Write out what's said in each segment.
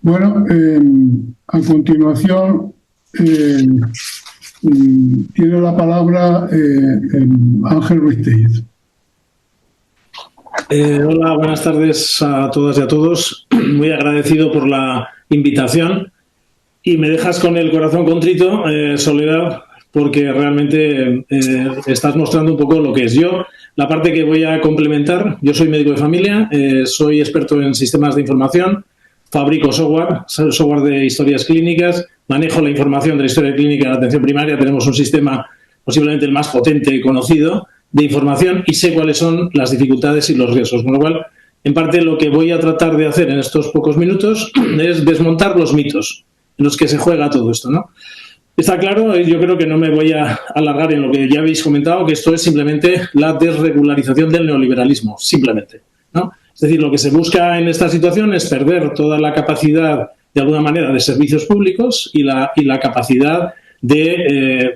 Bueno, a continuación tiene la palabra Ángel Ruiz Tellez. Hola, buenas tardes a todas y a todos. Muy agradecido por la invitación y me dejas con el corazón contrito, Soledad, porque realmente estás mostrando un poco lo que es yo. La parte que voy a complementar, yo soy médico de familia, soy experto en sistemas de información, fabrico software de historias clínicas, manejo la información de la historia clínica en la atención primaria, tenemos un sistema posiblemente el más potente conocido de información y sé cuáles son las dificultades y los riesgos. Con lo cual, en parte, lo que voy a tratar de hacer en estos pocos minutos es desmontar los mitos en los que se juega todo esto, ¿no? Está claro, yo creo que no me voy a alargar en lo que ya habéis comentado, que esto es simplemente la desregularización del neoliberalismo, simplemente, ¿no? Es decir, lo que se busca en esta situación es perder toda la capacidad, de alguna manera, de servicios públicos y la capacidad de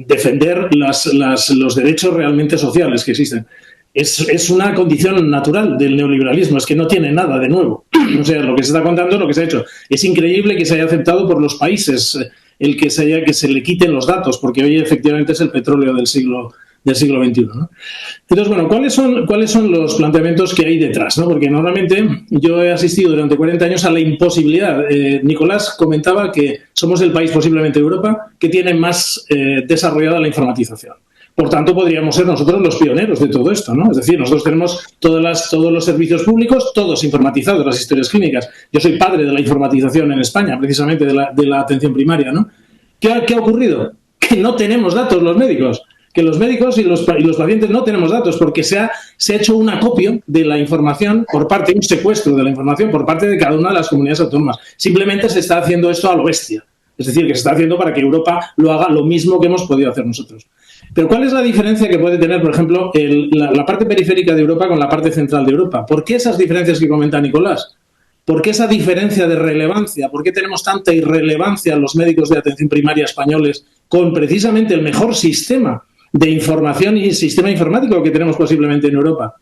defender los derechos realmente sociales que existen. Es una condición natural del neoliberalismo, es que no tiene nada de nuevo. O sea, lo que se está contando es lo que se ha hecho. Es increíble que se haya aceptado por los países el que se le quiten los datos, porque hoy efectivamente es el petróleo del siglo XXI, ¿no? Entonces, bueno, ¿cuáles son los planteamientos que hay detrás, ¿no? Porque normalmente yo he asistido durante 40 años a la imposibilidad. Nicolás comentaba que somos el país posiblemente de Europa que tiene más desarrollada la informatización. Por tanto, podríamos ser nosotros los pioneros de todo esto, ¿no? Es decir, nosotros tenemos todos los servicios públicos, todos informatizados, las historias clínicas. Yo soy padre de la informatización en España, precisamente de la atención primaria, ¿no? ¿Qué ha ocurrido? Que no tenemos datos los médicos. Que los médicos y los pacientes no tenemos datos porque se ha hecho un acopio de la información por parte, un secuestro de la información por parte de cada una de las comunidades autónomas. Simplemente se está haciendo esto a lo bestia. Es decir, que se está haciendo para que Europa lo haga lo mismo que hemos podido hacer nosotros. Pero ¿cuál es la diferencia que puede tener, por ejemplo, la parte periférica de Europa con la parte central de Europa? ¿Por qué esas diferencias que comenta Nicolás? ¿Por qué esa diferencia de relevancia? ¿Por qué tenemos tanta irrelevancia los médicos de atención primaria españoles con precisamente el mejor sistema de información y sistema informático que tenemos posiblemente en Europa?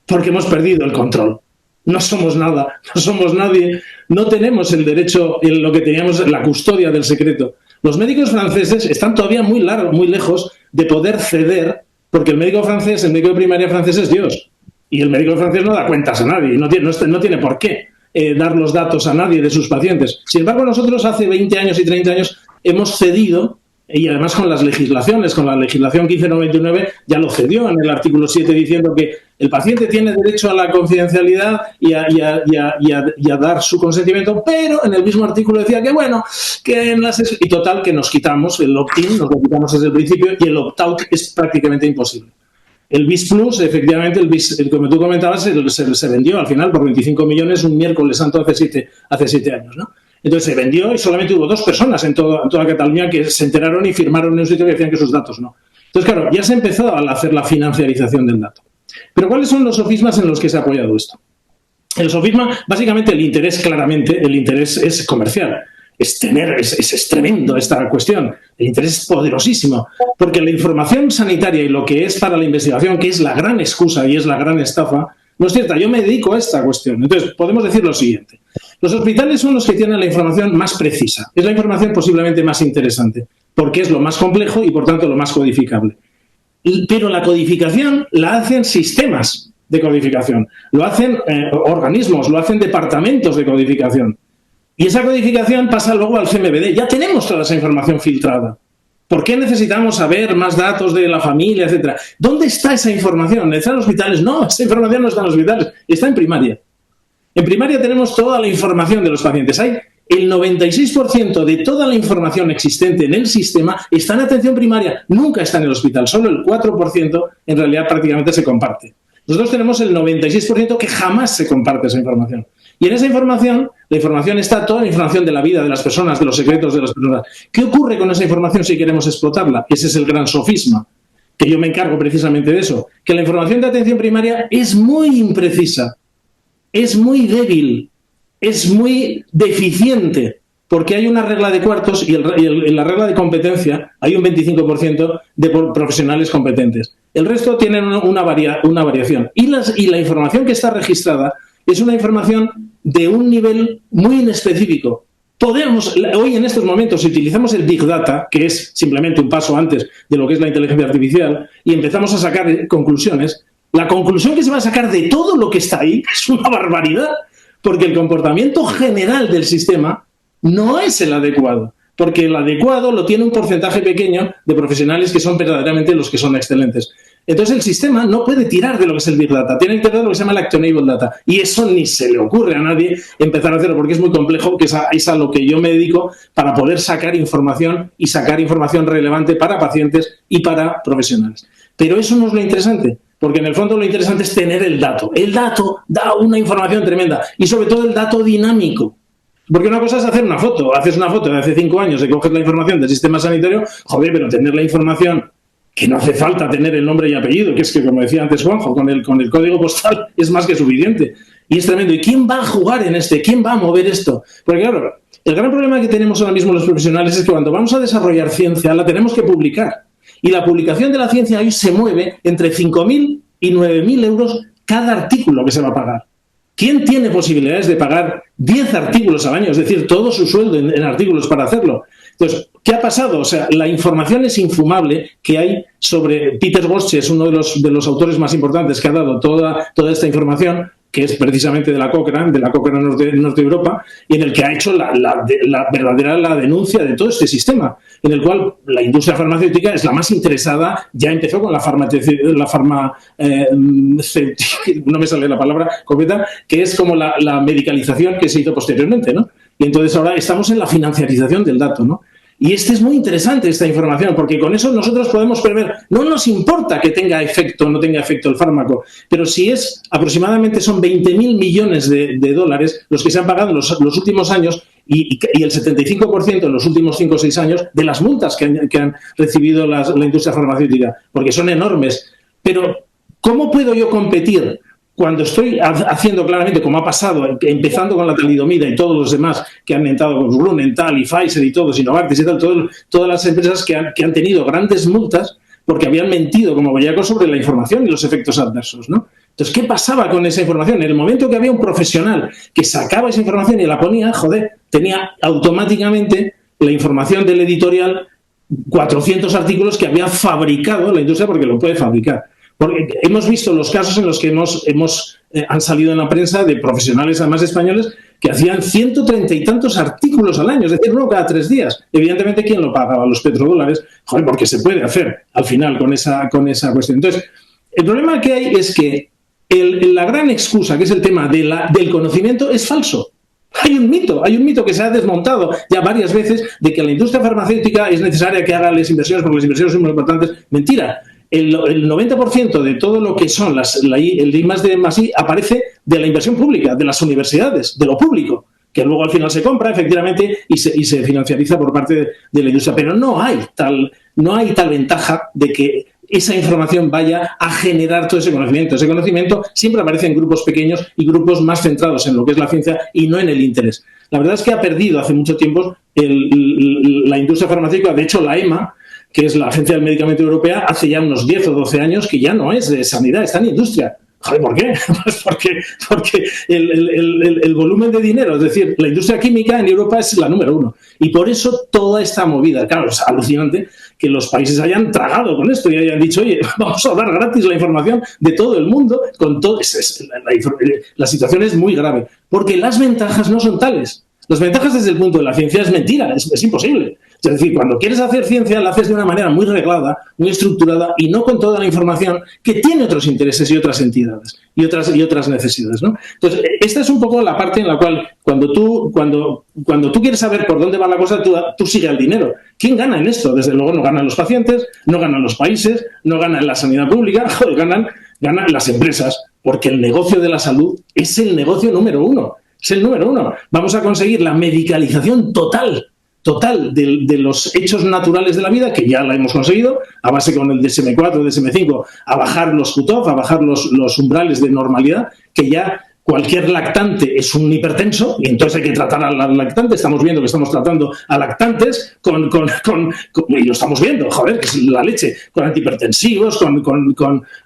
Porque hemos perdido el control. No somos nada, no somos nadie, no tenemos el derecho en lo que teníamos, la custodia del secreto. Los médicos franceses están todavía muy lejos de poder ceder, porque el médico de primaria francés es Dios. Y el médico francés no da cuentas a nadie, no tiene por qué dar los datos a nadie de sus pacientes. Sin embargo, nosotros hace 20 años y 30 años hemos cedido, y además con las legislaciones, con la legislación 1599 ya lo cedió en el artículo 7 diciendo que el paciente tiene derecho a la confidencialidad y a dar su consentimiento, pero en el mismo artículo decía que bueno, que y total que nos quitamos el opt-in, nos lo quitamos desde el principio y el opt-out es prácticamente imposible. El BIS Plus, efectivamente, como tú comentabas, se vendió al final por 25 millones un miércoles santo hace 7 años, ¿no? Entonces se vendió y solamente hubo 2 personas en toda Cataluña que se enteraron y firmaron en un sitio que decían que sus datos no. Entonces, claro, ya se empezó a hacer la financiarización del dato. Pero ¿cuáles son los sofismas en los que se ha apoyado esto? El sofisma, básicamente el interés es comercial. Es tremendo esta cuestión. El interés es poderosísimo. Porque la información sanitaria y lo que es para la investigación, que es la gran excusa y es la gran estafa, no es cierta. Yo me dedico a esta cuestión. Entonces, podemos decir lo siguiente. Los hospitales son los que tienen la información más precisa. Es la información posiblemente más interesante, porque es lo más complejo y, por tanto, lo más codificable. Pero la codificación la hacen sistemas de codificación, lo hacen organismos, lo hacen departamentos de codificación. Y esa codificación pasa luego al CMVD. Ya tenemos toda esa información filtrada. ¿Por qué necesitamos saber más datos de la familia, etcétera? ¿Dónde está esa información? ¿Está en los hospitales? No, esa información no está en los hospitales, está en primaria. En primaria tenemos toda la información de los pacientes. Hay el 96% de toda la información existente en el sistema está en atención primaria, nunca está en el hospital. Solo el 4% en realidad prácticamente se comparte. Nosotros tenemos el 96% que jamás se comparte esa información. Y en esa información, la información está toda la información de la vida de las personas, de los secretos de las personas. ¿Qué ocurre con esa información si queremos explotarla? Ese es el gran sofisma, que yo me encargo precisamente de eso. Que la información de atención primaria es muy imprecisa, es muy débil, es muy deficiente, porque hay una regla de cuartos y en la regla de competencia hay un 25% de profesionales competentes. El resto tienen una variación. Y la información que está registrada es una información de un nivel muy inespecífico. Podemos, hoy en estos momentos, si utilizamos el Big Data, que es simplemente un paso antes de lo que es la inteligencia artificial, y empezamos a sacar conclusiones, la conclusión que se va a sacar de todo lo que está ahí es una barbaridad, porque el comportamiento general del sistema no es el adecuado, porque el adecuado lo tiene un porcentaje pequeño de profesionales que son verdaderamente los que son excelentes. Entonces el sistema no puede tirar de lo que es el Big Data, tiene que tirar de lo que se llama el Actionable Data, y eso ni se le ocurre a nadie empezar a hacerlo porque es muy complejo, que es a lo que yo me dedico para poder sacar información y sacar información relevante para pacientes y para profesionales. Pero eso no es lo interesante, porque en el fondo lo interesante es tener el dato. El dato da una información tremenda y sobre todo el dato dinámico. Porque una cosa es hacer una foto, haces una foto de hace 5 años y coges la información del sistema sanitario, joder, pero tener la información que no hace falta tener el nombre y apellido, que es que, como decía antes Juanjo, con el código postal es más que suficiente. Y es tremendo. ¿Y quién va a jugar en este? ¿Quién va a mover esto? Porque claro, el gran problema que tenemos ahora mismo los profesionales es que cuando vamos a desarrollar ciencia la tenemos que publicar. Y la publicación de la ciencia hoy se mueve entre 5.000 y 9.000 euros cada artículo que se va a pagar. ¿Quién tiene posibilidades de pagar 10 artículos al año? Es decir, todo su sueldo en artículos para hacerlo. Entonces, ¿qué ha pasado? O sea, la información es infumable que hay sobre Peter Ghosh, es uno de los autores más importantes que ha dado toda esta información, que es precisamente de la Cochrane Norte Europa, y en el que ha hecho la verdadera denuncia de todo este sistema, en el cual la industria farmacéutica es la más interesada, ya empezó con no me sale la palabra completa, que es como la medicalización que se hizo posteriormente, ¿no? Y entonces ahora estamos en la financiarización del dato, ¿no? Y es muy interesante esta información, porque con eso nosotros podemos prever, no nos importa que tenga efecto o no tenga efecto el fármaco, pero si es aproximadamente son 20.000 millones de dólares los que se han pagado en los últimos años y el 75% en los últimos 5 o 6 años de las multas que han recibido la industria farmacéutica, porque son enormes. Pero, ¿cómo puedo yo competir cuando estoy haciendo claramente, como ha pasado, empezando con la talidomida y todos los demás que han entrado con Grunenthal y Pfizer y todos, y Novartis y tal, todas las empresas que han tenido grandes multas porque habían mentido como bellacos sobre la información y los efectos adversos, ¿no? Entonces, ¿qué pasaba con esa información? En el momento que había un profesional que sacaba esa información y la ponía, joder, tenía automáticamente la información del editorial 400 artículos que había fabricado la industria porque lo puede fabricar. Porque hemos visto los casos en los que han salido en la prensa de profesionales, además españoles, que hacían 130 y tantos artículos al año, es decir, uno cada 3 días. Evidentemente, ¿quién lo pagaba? Los petrodólares. Joder, porque se puede hacer al final con esa cuestión. Entonces, el problema que hay es que la gran excusa, que es el tema del conocimiento, es falso. Hay un mito que se ha desmontado ya varias veces de que la industria farmacéutica es necesaria que haga las inversiones porque las inversiones son muy importantes. Mentira. El 90% de todo lo que son el I+D+I aparece de la inversión pública, de las universidades, de lo público, que luego al final se compra, efectivamente, y se financiariza por parte de la industria. Pero no hay tal ventaja de que esa información vaya a generar todo ese conocimiento. Ese conocimiento siempre aparece en grupos pequeños y grupos más centrados en lo que es la ciencia y no en el interés. La verdad es que ha perdido hace mucho tiempo la industria farmacéutica. De hecho, la EMA, que es la Agencia del Medicamento Europea, hace ya unos 10 o 12 años que ya no es de sanidad, está en industria. Joder, ¿por qué? Pues porque el volumen de dinero, es decir, la industria química en Europa es la número 1. Y por eso toda esta movida, claro, es alucinante que los países hayan tragado con esto y hayan dicho, oye, vamos a dar gratis la información de todo el mundo, con todo. La situación es muy grave, porque las ventajas no son tales. Las ventajas desde el punto de la ciencia es mentira, es imposible. Es decir, cuando quieres hacer ciencia, la haces de una manera muy reglada, muy estructurada y no con toda la información que tiene otros intereses y otras entidades y otras necesidades, ¿no? Entonces, esta es un poco la parte en la cual cuando tú quieres saber por dónde va la cosa, tú sigues al dinero. ¿Quién gana en esto? Desde luego no ganan los pacientes, no ganan los países, no ganan la sanidad pública, joder, ganan las empresas, porque el negocio de la salud es el negocio número 1. Es el número 1. Vamos a conseguir la medicalización total de los hechos naturales de la vida, que ya la hemos conseguido, a base con el DSM-4, DSM-5, a bajar los cutoff, a bajar los umbrales de normalidad, que ya cualquier lactante es un hipertenso y entonces hay que tratar al lactante. Estamos viendo que estamos tratando a lactantes y lo estamos viendo, joder, que es la leche, con antihipertensivos,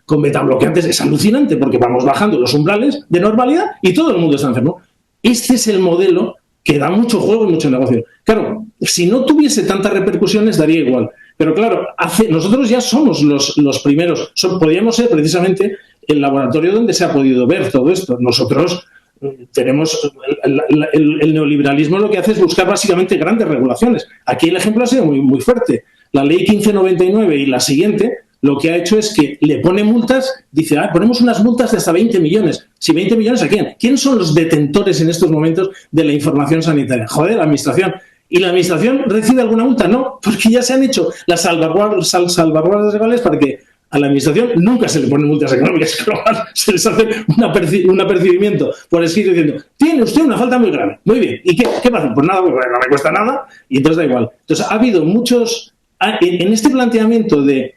con betabloqueantes. Es alucinante porque vamos bajando los umbrales de normalidad y todo el mundo está enfermo. Este es el modelo que da mucho juego y mucho negocio. Claro, si no tuviese tantas repercusiones daría igual. Pero claro, nosotros ya somos los primeros. Podríamos ser precisamente el laboratorio donde se ha podido ver todo esto. Nosotros tenemos el neoliberalismo, lo que hace es buscar básicamente grandes regulaciones. Aquí el ejemplo ha sido muy, muy fuerte. La ley 1599 y la siguiente lo que ha hecho es que le pone multas, dice, ponemos unas multas de hasta 20 millones. ¿Si 20 millones a quién? ¿Quién son los detentores en estos momentos de la información sanitaria? Joder, la administración. ¿Y la administración recibe alguna multa? No, porque ya se han hecho las salvaguardas legales para que a la administración nunca se le ponen multas económicas, se les hace un apercibimiento por escrito diciendo, tiene usted una falta muy grave. Muy bien. ¿Y qué pasa? Pues nada, pues no me cuesta nada y entonces da igual. Entonces ha habido muchos, en este planteamiento de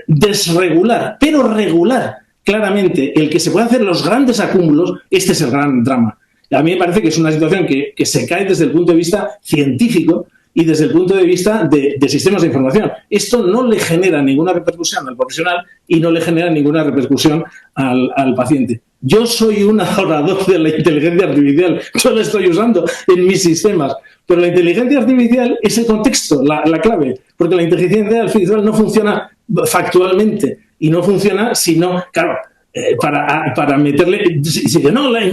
desregular, pero regular claramente el que se puede hacer los grandes acúmulos, este es el gran drama. A mí me parece que es una situación que se cae desde el punto de vista científico y desde el punto de vista de sistemas de información. Esto no le genera ninguna repercusión al profesional y no le genera ninguna repercusión al paciente. Yo soy un adorador de la inteligencia artificial, yo la estoy usando en mis sistemas, pero la inteligencia artificial es el contexto, la clave, porque la inteligencia artificial no funciona factualmente y no funciona si no, claro, para meterle... Si no, la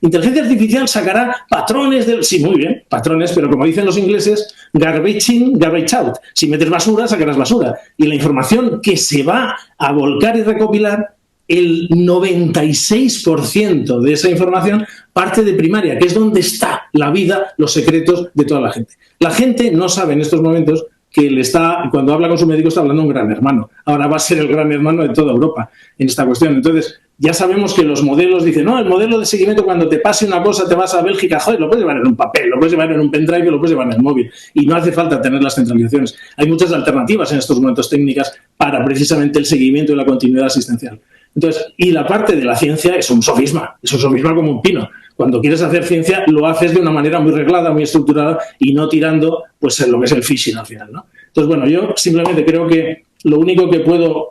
inteligencia artificial sacará patrones del... Sí, muy bien, patrones, pero como dicen los ingleses, garbage in, garbage out. Si metes basura, sacarás basura. Y la información que se va a volcar y recopilar, el 96% de esa información parte de primaria, que es donde está la vida, los secretos de toda la gente. La gente no sabe en estos momentos que cuando habla con su médico está hablando un gran hermano. Ahora va a ser el gran hermano de toda Europa en esta cuestión. Entonces, ya sabemos que los modelos dicen, no, el modelo de seguimiento cuando te pase una cosa, te vas a Bélgica, joder, lo puedes llevar en un papel, lo puedes llevar en un pendrive, lo puedes llevar en el móvil. Y no hace falta tener las centralizaciones. Hay muchas alternativas en estos momentos técnicas para precisamente el seguimiento y la continuidad asistencial. Entonces, y la parte de la ciencia es un sofisma como un pino. Cuando quieres hacer ciencia, lo haces de una manera muy reglada, muy estructurada y no tirando pues en lo que es el phishing al final, ¿no? Entonces, bueno, yo simplemente creo que lo único que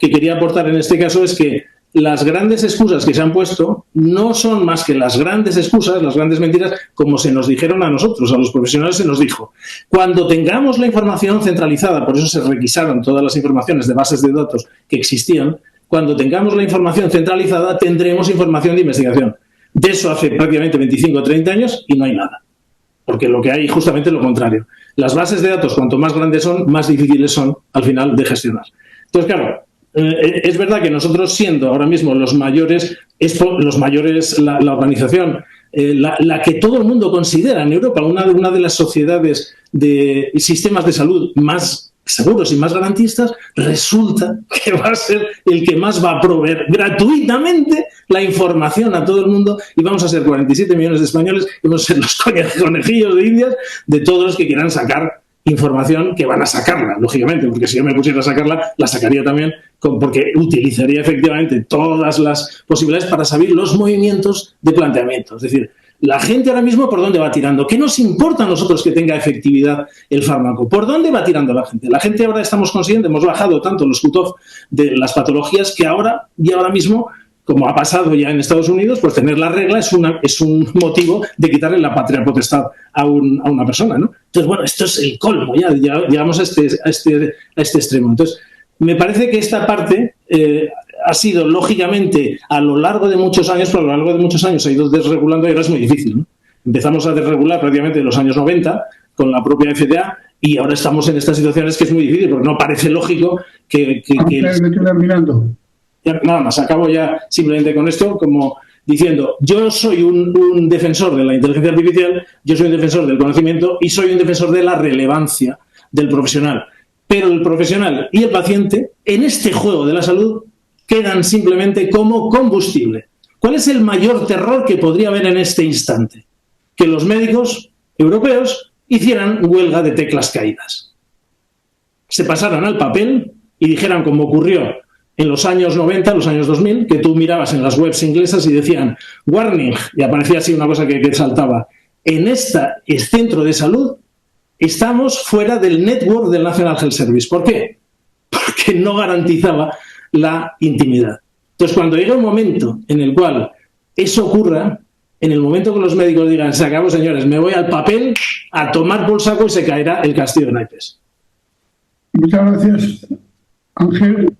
quería aportar en este caso es que las grandes excusas que se han puesto no son más que las grandes excusas, las grandes mentiras, como se nos dijeron a nosotros, a los profesionales se nos dijo. Cuando tengamos la información centralizada, por eso se requisaron todas las informaciones de bases de datos que existían, cuando tengamos la información centralizada tendremos información de investigación. De eso hace prácticamente 25 o 30 años y no hay nada. Porque lo que hay justamente es lo contrario. Las bases de datos, cuanto más grandes son, más difíciles son al final de gestionar. Entonces, claro, es verdad que nosotros siendo ahora mismo los mayores, la organización, la que todo el mundo considera en Europa una de las sociedades de sistemas de salud más seguros y más garantistas, resulta que va a ser el que más va a proveer gratuitamente la información a todo el mundo y vamos a ser 47 millones de españoles y vamos a ser los conejillos de Indias de todos los que quieran sacar información, que van a sacarla, lógicamente, porque si yo me pusiera a sacarla, la sacaría también porque utilizaría efectivamente todas las posibilidades para saber los movimientos de planteamiento. Es decir, la gente ahora mismo, ¿por dónde va tirando? ¿Qué nos importa a nosotros que tenga efectividad el fármaco? ¿Por dónde va tirando la gente? La gente ahora estamos conscientes, hemos bajado tanto los cut-off de las patologías que ahora mismo, como ha pasado ya en Estados Unidos, pues tener la regla es un motivo de quitarle la patria potestad a una persona, ¿no? Entonces, bueno, esto es el colmo, ya llegamos a este extremo. Entonces, me parece que esta parte ha sido, lógicamente, a lo largo de muchos años, pero a lo largo de muchos años ha ido desregulando y ahora es muy difícil, ¿no? Empezamos a desregular prácticamente en los años 90 con la propia FDA y ahora estamos en estas situaciones que es muy difícil porque no parece lógico que me estoy terminando. Nada más, acabo ya simplemente con esto, como diciendo, yo soy un defensor de la inteligencia artificial, yo soy un defensor del conocimiento y soy un defensor de la relevancia del profesional. Pero el profesional y el paciente, en este juego de la salud, quedan simplemente como combustible. ¿Cuál es el mayor terror que podría haber en este instante? Que los médicos europeos hicieran huelga de teclas caídas. Se pasaran al papel y dijeran, como ocurrió en los años 90, los años 2000, que tú mirabas en las webs inglesas y decían warning, y aparecía así una cosa que saltaba. En este centro de salud estamos fuera del network del National Health Service. ¿Por qué? Porque no garantizaba la intimidad. Entonces, cuando llega un momento en el cual eso ocurra, en el momento que los médicos digan, se acabó, señores, me voy al papel a tomar por saco y se caerá el castillo de naipes. Muchas gracias, Ángel.